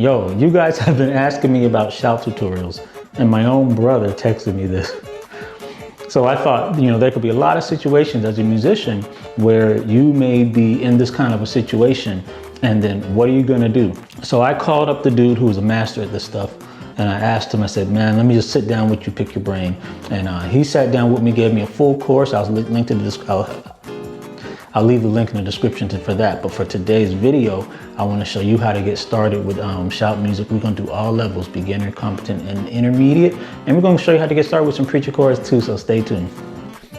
Yo, you guys have been asking me about shout tutorials, and my own brother texted me this. So I thought, there could be a lot of situations as a musician where you may be in this kind of a situation, and then what are you gonna do? So I called up the dude who was a master at this stuff, and I asked him, I said, man, let me just sit down with you, pick your brain. And he sat down with me, gave me a full course. I was linked to this. I'll leave the link in the description for that. But for today's video, I want to show you how to get started with shout music. We're going to do all levels, beginner, competent, and intermediate. And we're going to show you how to get started with some preacher chords too, so stay tuned.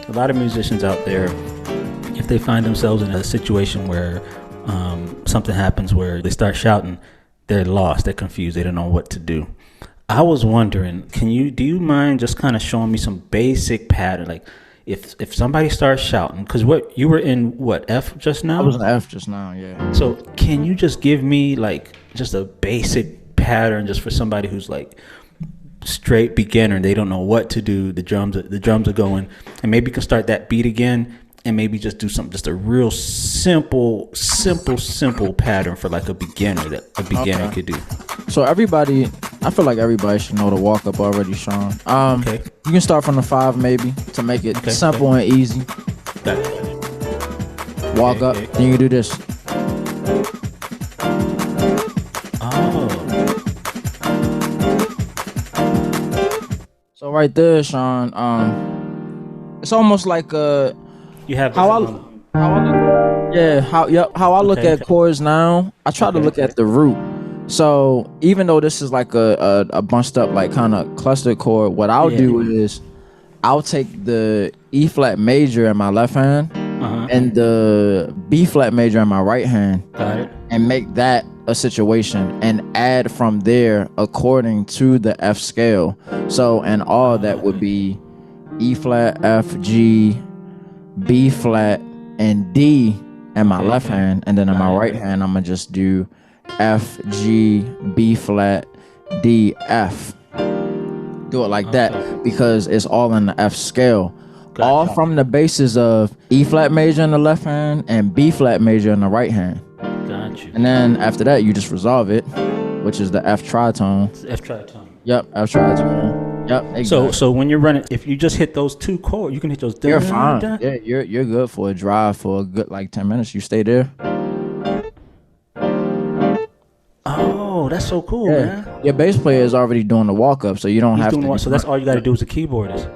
A lot of musicians out there, if they find themselves in a situation where something happens where they start shouting, they're lost, they're confused, they don't know what to do. I was wondering, do you mind just kind of showing me some basic pattern? Like if somebody starts shouting, because you were in F just now? I was in F just now, yeah. So can you just give me like just a basic pattern just for somebody who's like straight beginner and they don't know what to do, the drums are going, and maybe you can start that beat again and maybe just do something, just a real simple pattern for like a beginner that a beginner could do. So I feel like everybody should know the walk up already, Sean. Okay. You can start from the 5 maybe to make it simple and easy. Walk up, then you do this. Oh. So right there, Sean, it's almost like You have how I look at chords now. I try to look at the root. So even though this is like a bunched up like kind of clustered chord, what I'll do is I'll take the E flat major in my left hand and the B flat major in my right hand and make that a situation and add from there according to the F scale. So and all that would be E flat, F, G, B flat, and D in my left hand, and then in my right hand I'm gonna just do F, G, B flat, D, F. Do it like that because it's all in the F scale. All from the basis of E flat major in the left hand and B flat major in the right hand. Gotcha. And then after that you just resolve it, which is the F tritone. It's F tritone. Yep, F tritone. Yep. Exactly. So when you're running, if you just hit those 2 chords, you can hit those. You're fine. Yeah, you're good for a drive for a good like 10 minutes. You stay there. Oh, that's so cool, man. Your bass player is already doing the walk up, so you don't have to. So that's all you got to do as a keyboardist.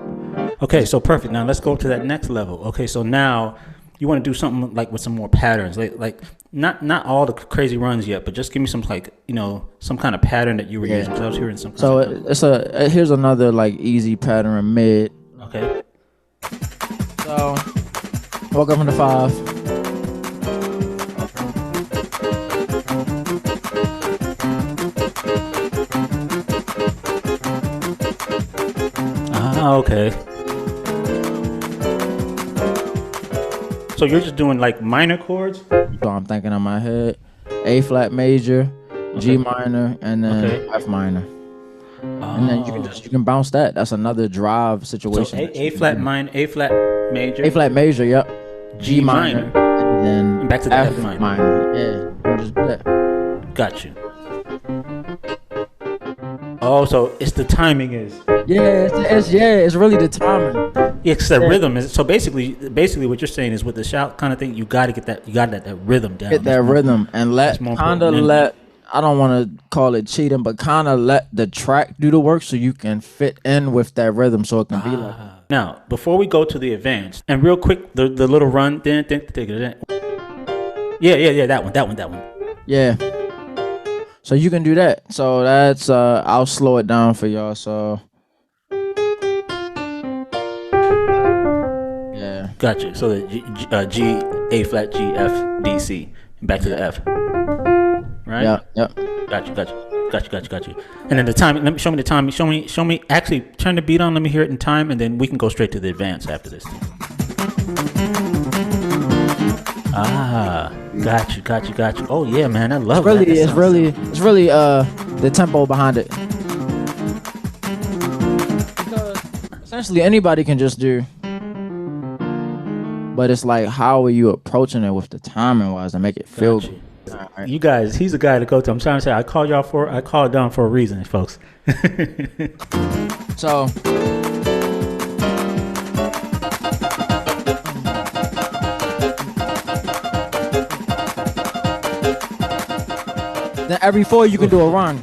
Okay, so perfect. Now let's go to that next level. Okay, so now you want to do something like with some more patterns, like not all the crazy runs yet, but just give me some some kind of pattern that you were using. So I was hearing some. So here's another like easy pattern in mid. Okay. So walk up from the 5. Okay. So you're just doing like minor chords? So I'm thinking in my head, A flat major, G minor, and then F minor. And then you can bounce that. That's another drive situation. So A flat major. A flat major, yep. G minor. And then back to the F minor. Yeah. Just do that. Got you. Oh, so it's the timing is. Yeah, it's really the timing. Yeah, because that rhythm is so basically what you're saying is with the shout kind of thing, you got to get that rhythm down. Get that rhythm and I don't want to call it cheating, but kind of let the track do the work so you can fit in with that rhythm so it can be like. Now, before we go to the advanced, and real quick, the little run, yeah, that one. Yeah. So you can do that. So that's I'll slow it down for y'all. So yeah. Gotcha. So the G, A flat, G, F, D, C, and back to the F. Right? Yep. Gotcha. And then the time. Show me the time. Show me. Actually, turn the beat on. Let me hear it in time, and then we can go straight to the advance after this. Got you. Oh yeah, man, I love that. It's really the tempo behind it. Because essentially anybody can just do, but it's like how are you approaching it with the timing wise to make it feel good. right. You guys, he's the guy to go to. I'm trying to say, I called down for a reason, folks. So then every 4 you can do a run.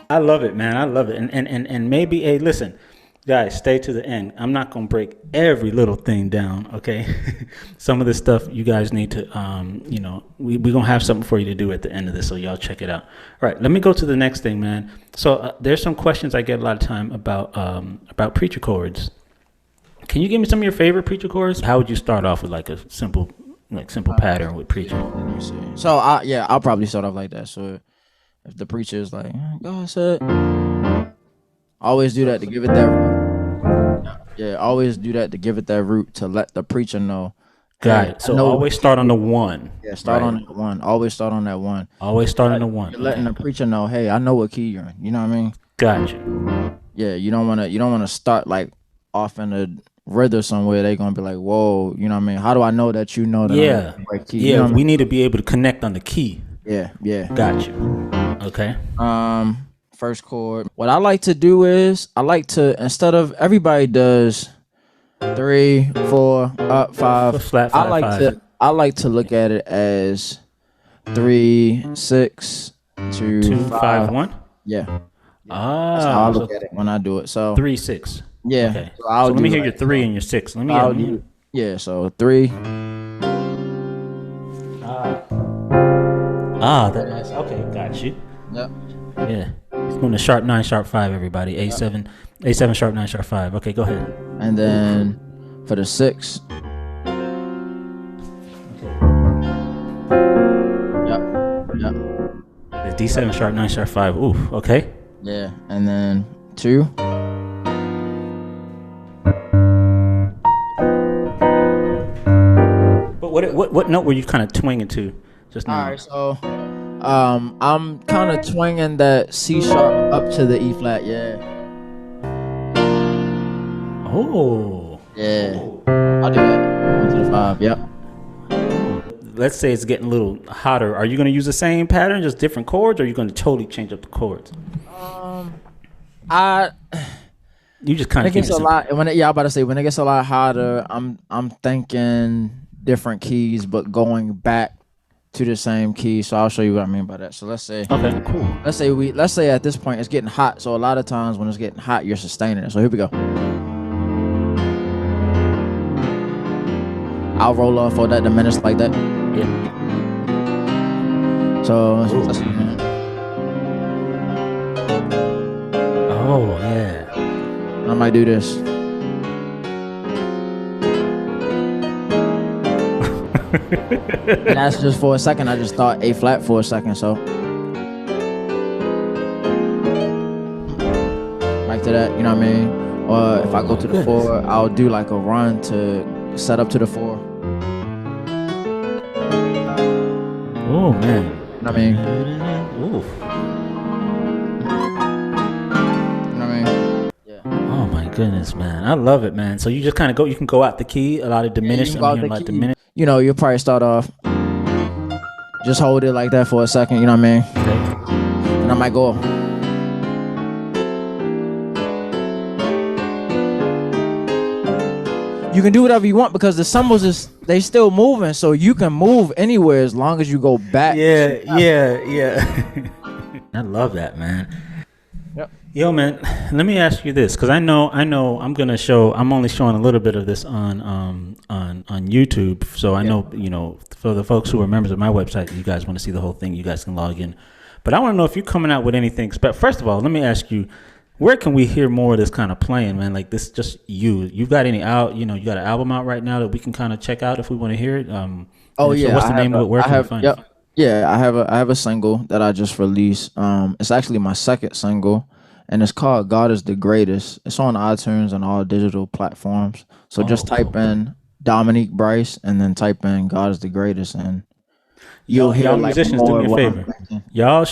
I love it, man. I love it. And maybe, hey, listen, guys, stay to the end. I'm not going to break every little thing down, okay? Some of this stuff you guys need to, we're going to have something for you to do at the end of this, so y'all check it out. All right, let me go to the next thing, man. So there's some questions I get a lot of time about preacher chords. Can you give me some of your favorite preacher chords? How would you start off with like a simple pattern with preacher? Let me see. So I'll probably start off like that. So if the preacher is like, God said, always do that to give it that root. Yeah, always do that to give it that root to let the preacher know. Got it. So always start on the 1. Yeah, start on that 1. Always start on that 1. Always start on the 1. You're letting the preacher know, hey, I know what key you're in. You know what I mean? Gotcha. Yeah, you don't wanna start like off in a rhythm somewhere. They're gonna be like, whoa, you know what I mean? How do I know that you know that I'm in the right key? Yeah, you know what I we mean? need to be able to connect on the key. Yeah. Gotcha. Okay. First chord. What I like to do is instead of everybody does 3, 4, up, 5. Flat 5. I like to look at it as 3, 6, 2, 5, 1. Yeah. That's how I look at it when I do it. So 3, 6. Yeah. Okay. So let me hear your 3 and your 6. So 3. That's nice. Okay, got you. Yep. Yeah. He's going to sharp 9, sharp 5, everybody. A7, sharp 9, sharp 5. Okay, go ahead. And then for the 6. Okay. Yep. It's D7, sharp 9, sharp 5. Ooh, okay. Yeah. And then 2. But what note were you kind of twinging to just now? All right, so I'm kind of twinging that C sharp up to the E flat. Yeah. Oh. Yeah. I'll do that. 1 to the 5. Yep. Let's say it's getting a little hotter. Are you going to use the same pattern, just different chords, or are you going to totally change up the chords? You just kind of gets a lot. I'm about to say when it gets a lot hotter, I'm thinking different keys, but going back to the same key. So I'll show you what I mean by that. So let's say, okay, cool. Let's say at this point it's getting hot. So a lot of times when it's getting hot, you're sustaining it. So here we go. I'll roll off or that diminished like that. Yeah. So let's see. Oh yeah. I might do this. And that's just for a second. I just thought A flat for a second. So back to that. You know what I mean? Or if I go to the 4, I'll do like a run to set up to the 4. Oh man. You know what I mean? Oof. You know what I mean? Yeah. Oh my goodness, man. I love it, man. So you just kind of you can go out the key, a lot of diminished. Diminish. You know, you'll probably start off, just hold it like that for a second, you know what I mean? Okay. And I might go. You can do whatever you want because the cymbals they still moving, so you can move anywhere as long as you go back. Yeah. I love that, man. Yep. Yo, man, let me ask you this, because I know I'm only showing a little bit of this on YouTube, so I know, for the folks who are members of my website, you guys want to see the whole thing, you guys can log in. But I want to know if you're coming out with anything. But first of all, let me ask you, where can we hear more of this kind of playing, man? Like this, just you got any out? You got an album out right now that we can kind of check out if we want to hear it. Yeah. So what's the name of it? Where can we find it? Yeah, I have a single that I just released. It's actually my second single, and it's called "God Is the Greatest." It's on iTunes and all digital platforms. So just type in Dominique Brice, and then type in God is the greatest, and you'll hear y'all like musicians, more do me a what I'm favor. thinking. Y'all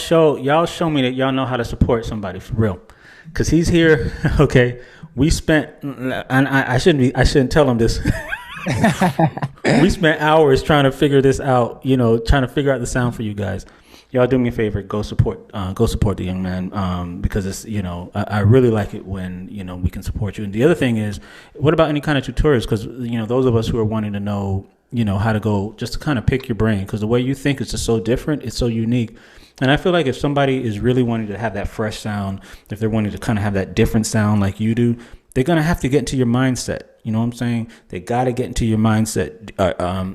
show me that y'all know how to support somebody for real. Cause he's here. Okay. We spent, and I shouldn't tell him this. We spent hours trying to figure this out, trying to figure out the sound for you guys. Y'all do me a favor, go support the young man, because it's, I really like it when, we can support you. And the other thing is, what about any kind of tutorials? Because, those of us who are wanting to know, how to go, just to kind of pick your brain, because the way you think is just so different, it's so unique. And I feel like if somebody is really wanting to have that fresh sound, if they're wanting to kind of have that different sound like you do, they're going to have to get into your mindset. You know what I'm saying? They got to get into your mindset.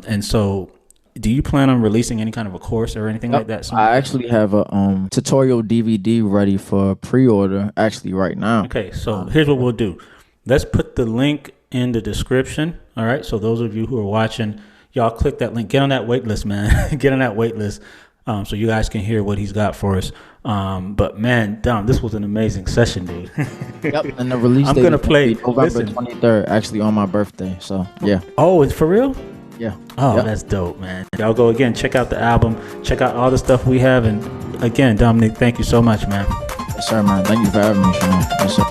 And so do you plan on releasing any kind of a course or anything like that? I actually have a tutorial DVD ready for pre-order actually right now. Okay, so here's what we'll do. Let's put the link in the description. All right, so those of you who are watching, y'all click that link. Get on that wait list, man. Get on that wait list. So you guys can hear what he's got for us. But man, Dom, this was an amazing session, dude. Yep, and the release date is November 23rd, actually on my birthday. So yeah. Oh, it's for real? Yeah. Oh, yep. That's dope, man. Y'all go again, check out the album, check out all the stuff we have, and again, Dominique, thank you so much, man. Yes, sir, man. Thank you for having me, Sean. Yes, sir.